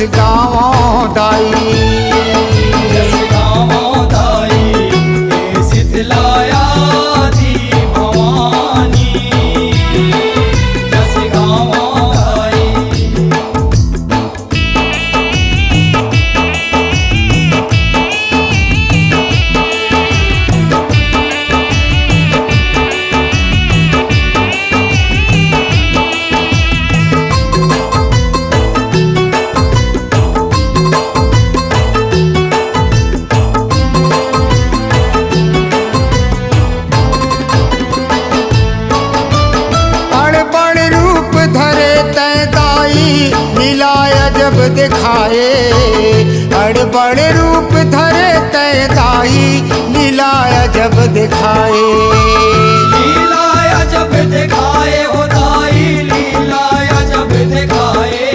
गाँव दाई। जस गाँव दाई हे शीतलाया दी भवानी। जस गाँव दाई जब दिखाए अड़बड़ रूप धरे तय दाई लीलाया जब दिखाए। लीलाया जब दिखाए हो दाई लीलाया जब दिखाए।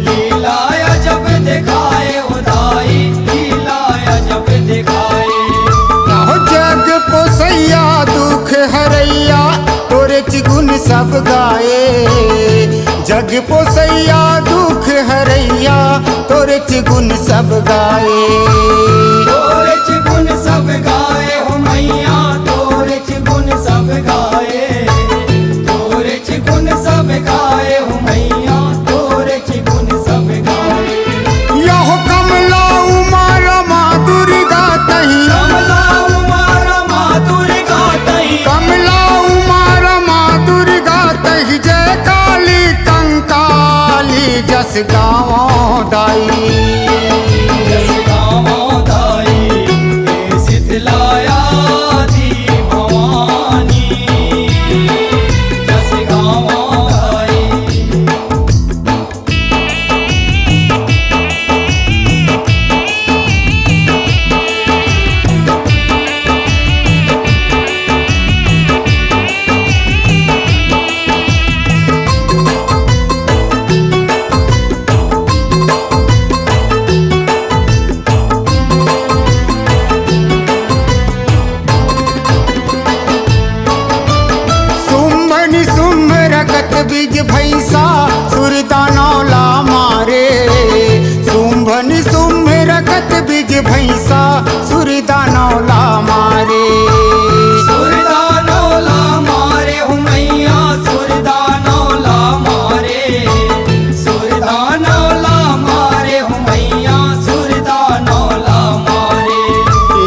लीलाया जब दिखाए हो दाई लीलाया जब दिखाए। हो जग पोसैया दुख हरैया तोरे गुण सब गाए। जग पोसैया दुख हरैया तोरे गुण सब गाए। तोरे गुण सब गाए हो मैया तोरे गुण सब गाए। तोरे गुण सब गाए हो मैया तोरे गुण सब गाए। यहो कमला उमा रमा दुर्गा तही। कमला उमा रमा दुर्गा तही। कमला उमा रमा दुर्गा तही जय काली कंकाली जस गाँव दाई। जस गाँव दाई हे शीतलाया दी भवानी। जस गाँव दाई बीज भैंसा सुरदानौला मारे। सुंभन सुम्भ रखत बीज भैंसा सुरदानौला मारे। सुरदानौला मारे हो मैया सुरदानौला मारे। सुरदानौला मारे हो मैया सुरदानौला मारे।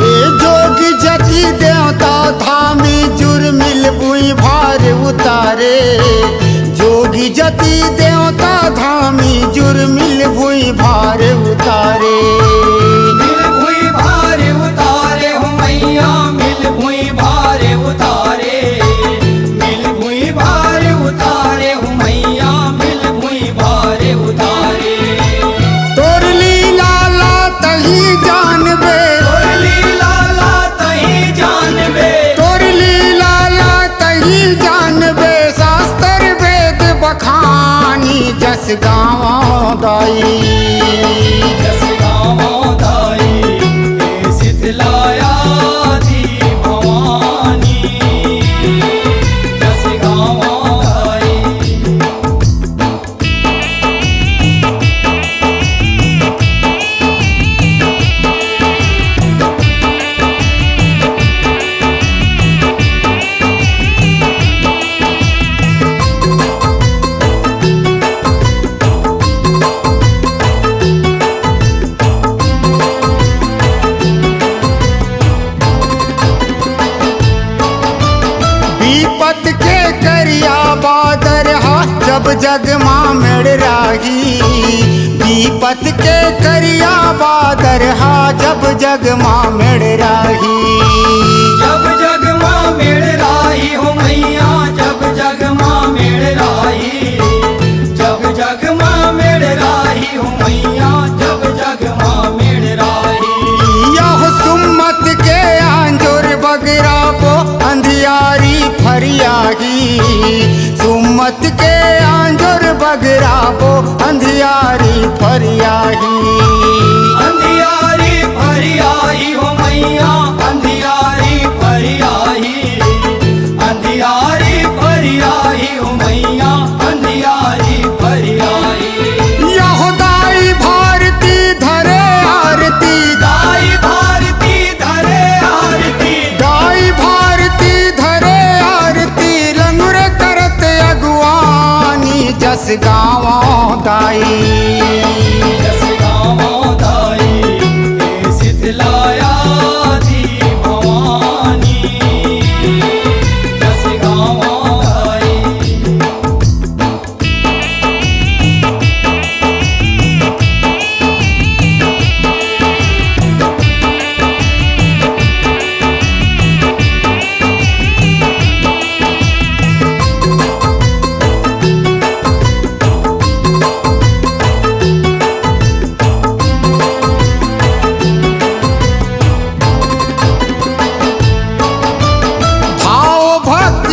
ए जोगी जति देवता धामी जुर्मिल बुई भार उतारे। जोगी जति देवता धामी जुर्मिल भुई भार उतारे। मिल भुई भार उतारे हो मैया मिल भुई भार उतारे। मिल भुई भार उतारे हो मैया मिल भुई भार उतारे। तोर लीला ला तही जानबे। तोर लीला ला तही जानबे। तोर लीला ला तही जानबे शास्त्र वेद बखानी जस गाँव दाई। जस गाँव दाई हे शीतलाया दी भवानी। जस गाँव दाई विपत के करिया बादर हा जब जग माँ मेड़ राही। विपत के करिया बादर हा जब जग माँ मेड़ राही। जब जग माँ मेड़ राही हो मैया जब जग माँ मेड़ राही। जब जग माँ मेड़ राही हो मैया जब जग माँ मेड़ राही। यह सुम्मत के आंजोर बगरा बो अंधियारी फरियागी। सुम्मत के आंजोर बगरा बो अंधियारी फरियागी। अंधियारी फरियाही हो मैया अंधियारी फरियाही। अंधियारी फरियाही हो मैया अंधियारी फरियाही। यह दाई गाँव दाई। जस गाँव दाई हे शीतलाया दी भवानी। जस गाँव दाई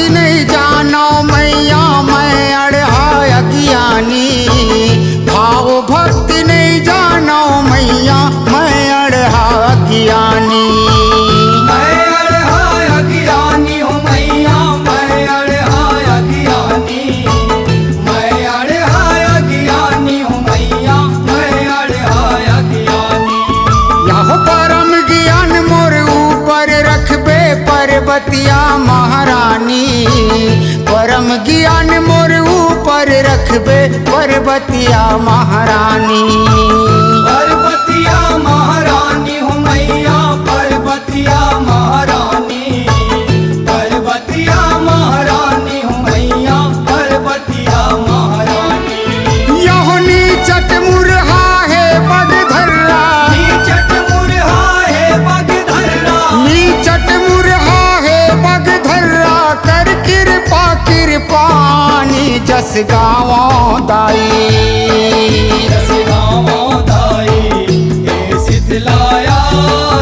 नहीं जानो मैया मैं अड़हाय अज्ञानी। भाव भक्ति नहीं जानो मैया मैं अड़हाय अज्ञानी। मैं अड़हाय अज्ञानी हूँ मैया मैं अड़हाय अज्ञानी। मैं अड़हाय अज्ञानी हूँ मैया मैं अड़हाय अज्ञानी। यह परम ज्ञान मोर ऊपर रखबे पर्वतिया महारानी। परम ज्ञान मोर ऊपर रखबे पर्वतिया महारानी। पर्वतिया महारानी हूँ मैया पर्वतिया महारानी। पर्वतिया महारानी हूँ मैया पर्वतिया महारानी। यहो नीचट मुरहा है बगधर्रा। नीचट मुरहा है बगधर्रा। नीचट मुरहा है बगधर्रा कर कृपा कृपानी। जस गाँव दाई। जस गाँव दाई हे शीतलाया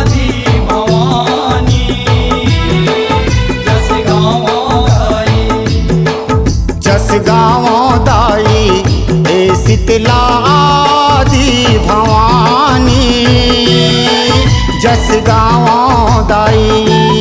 दी भवानी। जस गाँव दाई जस गाँव दाई हे शीतला आदि भवानी। जस गाँव दाई।